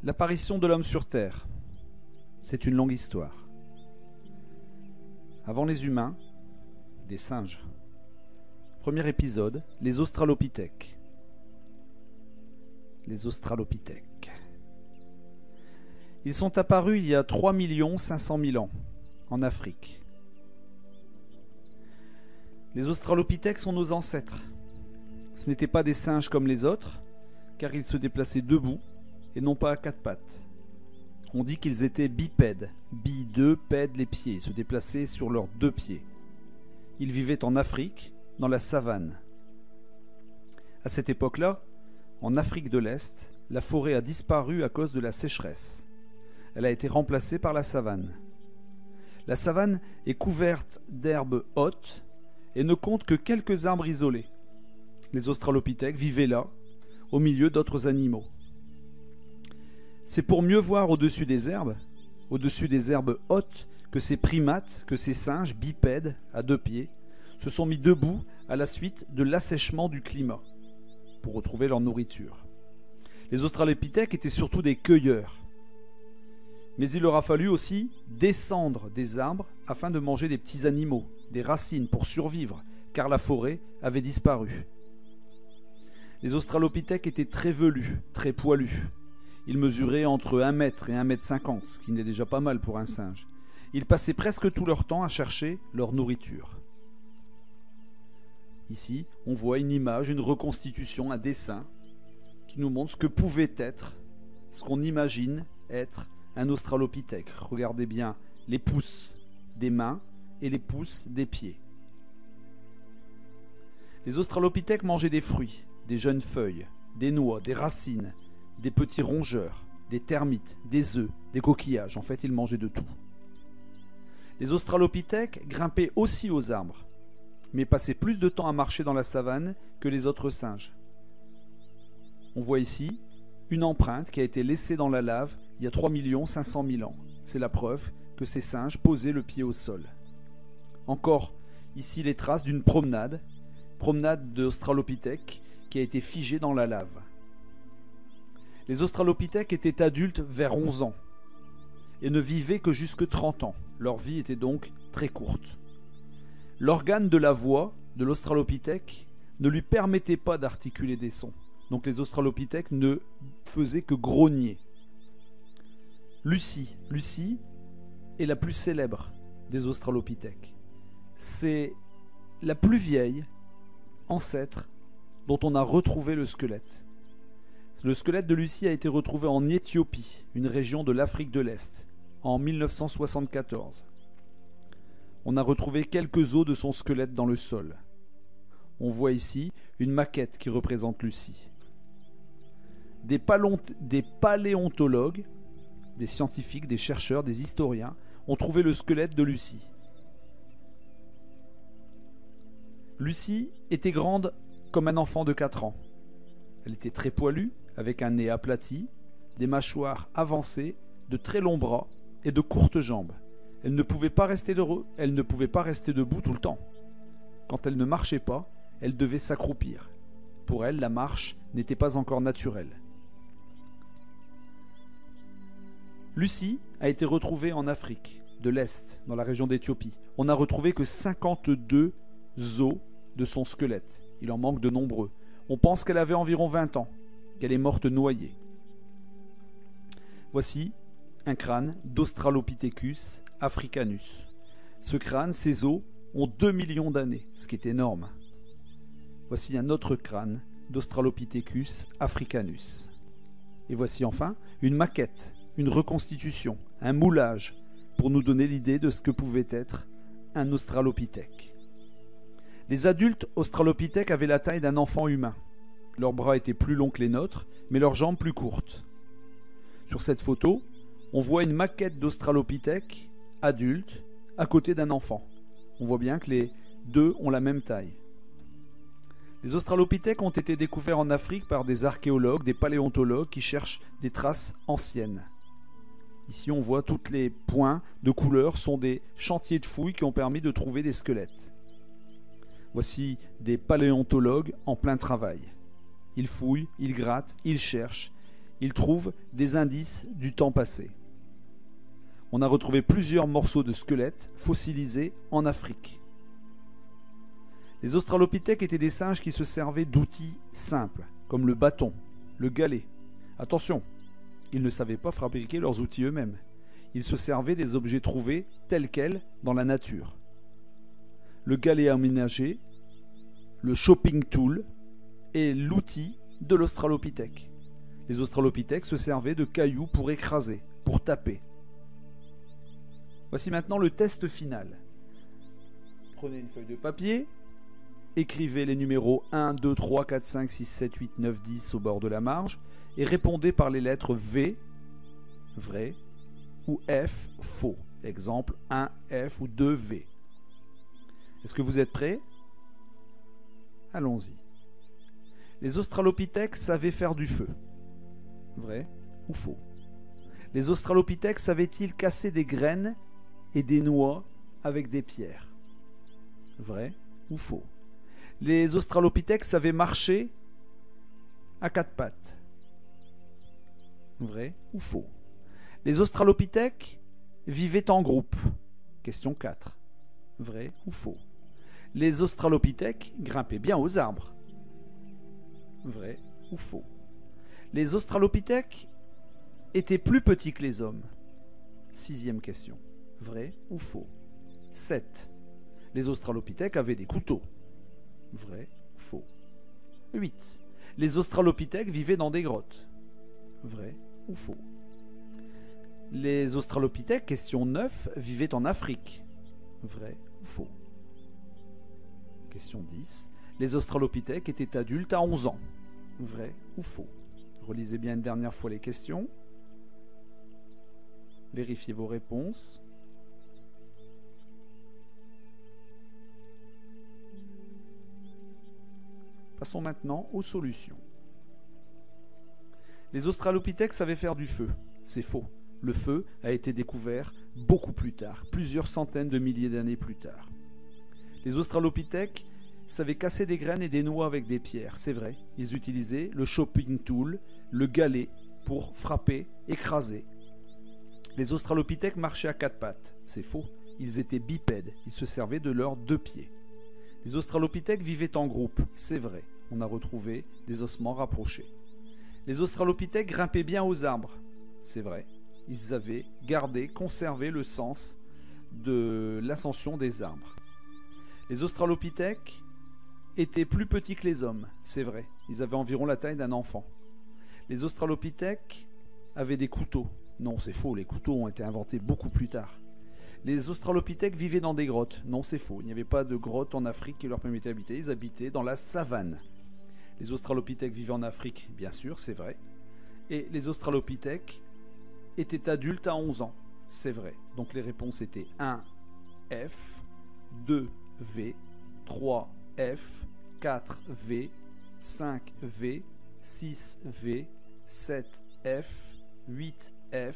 L'apparition de l'homme sur Terre, c'est une longue histoire. Avant les humains, des singes. Premier épisode, les Australopithèques. Les Australopithèques. Ils sont apparus il y a 3 500 000 ans, en Afrique. Les Australopithèques sont nos ancêtres. Ce n'étaient pas des singes comme les autres, car ils se déplaçaient debout et non pas à quatre pattes. On dit qu'ils étaient bipèdes, bi-deux, pèdes les pieds, ils se déplaçaient sur leurs deux pieds. Ils vivaient en Afrique, dans la savane. À cette époque-là, en Afrique de l'Est, la forêt a disparu à cause de la sécheresse. Elle a été remplacée par la savane. La savane est couverte d'herbes hautes et ne compte que quelques arbres isolés. Les Australopithèques vivaient là, au milieu d'autres animaux. C'est pour mieux voir au-dessus des herbes hautes, que ces primates, que ces singes bipèdes à deux pieds, se sont mis debout à la suite de l'assèchement du climat, pour retrouver leur nourriture. Les Australopithèques étaient surtout des cueilleurs. Mais il leur a fallu aussi descendre des arbres afin de manger des petits animaux, des racines pour survivre, car la forêt avait disparu. Les Australopithèques étaient très velus, très poilus. Ils mesuraient entre 1 mètre et 1,50 m, ce qui n'est déjà pas mal pour un singe. Ils passaient presque tout leur temps à chercher leur nourriture. Ici, on voit une image, une reconstitution, un dessin qui nous montre ce que pouvait être, ce qu'on imagine être un Australopithèque. Regardez bien les pouces des mains et les pouces des pieds. Les Australopithèques mangeaient des fruits, des jeunes feuilles, des noix, des racines, des petits rongeurs, des termites, des œufs, des coquillages. En fait, ils mangeaient de tout. Les Australopithèques grimpaient aussi aux arbres, mais passaient plus de temps à marcher dans la savane que les autres singes. On voit ici une empreinte qui a été laissée dans la lave il y a 3 500 000 ans. C'est la preuve que ces singes posaient le pied au sol. Encore ici les traces d'une promenade d'Australopithèques qui a été figée dans la lave. Les Australopithèques étaient adultes vers 11 ans et ne vivaient que jusque 30 ans. Leur vie était donc très courte. L'organe de la voix de l'Australopithèque ne lui permettait pas d'articuler des sons. Donc les Australopithèques ne faisaient que grogner. Lucie est la plus célèbre des Australopithèques. C'est la plus vieille ancêtre dont on a retrouvé le squelette. Le squelette de Lucie a été retrouvé en Éthiopie, une région de l'Afrique de l'Est, en 1974. On a retrouvé quelques os de son squelette dans le sol. On voit ici une maquette qui représente Lucie. Des paléontologues, des scientifiques, des chercheurs, des historiens ont trouvé le squelette de Lucie. Lucie était grande comme un enfant de 4 ans. Elle était très poilue, avec un nez aplati, des mâchoires avancées, de très longs bras et de courtes jambes. Elle ne pouvait pas rester debout tout le temps. Quand elle ne marchait pas, elle devait s'accroupir. Pour elle, la marche n'était pas encore naturelle. Lucie a été retrouvée en Afrique de l'Est, dans la région d'Éthiopie. On n'a retrouvé que 52 os de son squelette. Il en manque de nombreux. On pense qu'elle avait environ 20 ans, qu'elle est morte noyée. Voici un crâne d'Australopithecus africanus. Ce crâne, ses os, ont 2 millions d'années, ce qui est énorme. Voici un autre crâne d'Australopithecus africanus. Et voici enfin une maquette, une reconstitution, un moulage, pour nous donner l'idée de ce que pouvait être un Australopithèque. Les adultes Australopithèques avaient la taille d'un enfant humain. Leurs bras étaient plus longs que les nôtres, mais leurs jambes plus courtes. Sur cette photo, on voit une maquette d'Australopithèque adulte à côté d'un enfant. On voit bien que les deux ont la même taille. Les Australopithèques ont été découverts en Afrique par des archéologues, des paléontologues qui cherchent des traces anciennes. Ici, on voit tous les points de couleur sont des chantiers de fouilles qui ont permis de trouver des squelettes. Voici des paléontologues en plein travail. Ils fouillent, ils grattent, ils cherchent. il trouve des indices du temps passé. On a retrouvé plusieurs morceaux de squelettes fossilisés en Afrique. Les australopithèques étaient des singes qui se servaient d'outils simples, comme le bâton, le galet. Attention, ils ne savaient pas fabriquer leurs outils eux-mêmes. Ils se servaient des objets trouvés tels quels dans la nature. Le galet aménagé, le chopping tool et l'outil de l'australopithèque. Les australopithèques se servaient de cailloux pour écraser, pour taper. Voici maintenant le test final. Prenez une feuille de papier, écrivez les numéros 1, 2, 3, 4, 5, 6, 7, 8, 9, 10 au bord de la marge et répondez par les lettres V, vrai, ou F, faux. Exemple 1F ou 2V. Est-ce que vous êtes prêts? Allons-y. Les australopithèques savaient faire du feu. Vrai ou faux? Les australopithèques savaient-ils casser des graines et des noix avec des pierres? Vrai ou faux? Les australopithèques savaient marcher à quatre pattes. Vrai ou faux? Les australopithèques vivaient en groupe. Question 4. Vrai ou faux? Les australopithèques grimpaient bien aux arbres. Vrai ou faux? Les australopithèques étaient plus petits que les hommes. 6e question. Vrai ou faux? 7. Les australopithèques avaient des couteaux. Vrai ou faux? 8. Les australopithèques vivaient dans des grottes. Vrai ou faux? Les australopithèques, question 9, vivaient en Afrique. Vrai ou faux? Question 10. Les australopithèques étaient adultes à 11 ans. Vrai ou faux? Relisez bien une dernière fois les questions. Vérifiez vos réponses. Passons maintenant aux solutions. Les australopithèques savaient faire du feu. C'est faux. Le feu a été découvert beaucoup plus tard, plusieurs centaines de milliers d'années plus tard. Les australopithèques savaient casser des graines et des noix avec des pierres, c'est vrai. Ils utilisaient le chopping tool, le galet, pour frapper, écraser. Les australopithèques marchaient à quatre pattes, c'est faux. Ils étaient bipèdes, ils se servaient de leurs deux pieds. Les australopithèques vivaient en groupe, c'est vrai. On a retrouvé des ossements rapprochés. Les australopithèques grimpaient bien aux arbres, c'est vrai. Ils avaient gardé, conservé le sens de l'ascension des arbres. Les australopithèques étaient plus petits que les hommes, c'est vrai. Ils avaient environ la taille d'un enfant. Les australopithèques avaient des couteaux. Non, c'est faux, les couteaux ont été inventés beaucoup plus tard. Les australopithèques vivaient dans des grottes. Non, c'est faux, il n'y avait pas de grottes en Afrique qui leur permettaient d'habiter. Ils habitaient dans la savane. Les australopithèques vivaient en Afrique, bien sûr, c'est vrai. Et les australopithèques étaient adultes à 11 ans, c'est vrai. Donc les réponses étaient 1F, 2V, 3F, 4V, 5V, 6V, 7F, 8F,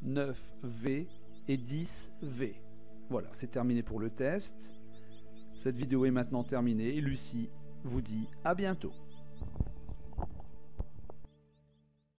9V et 10V. Voilà, c'est terminé pour le test. Cette vidéo est maintenant terminée et Lucie vous dit à bientôt.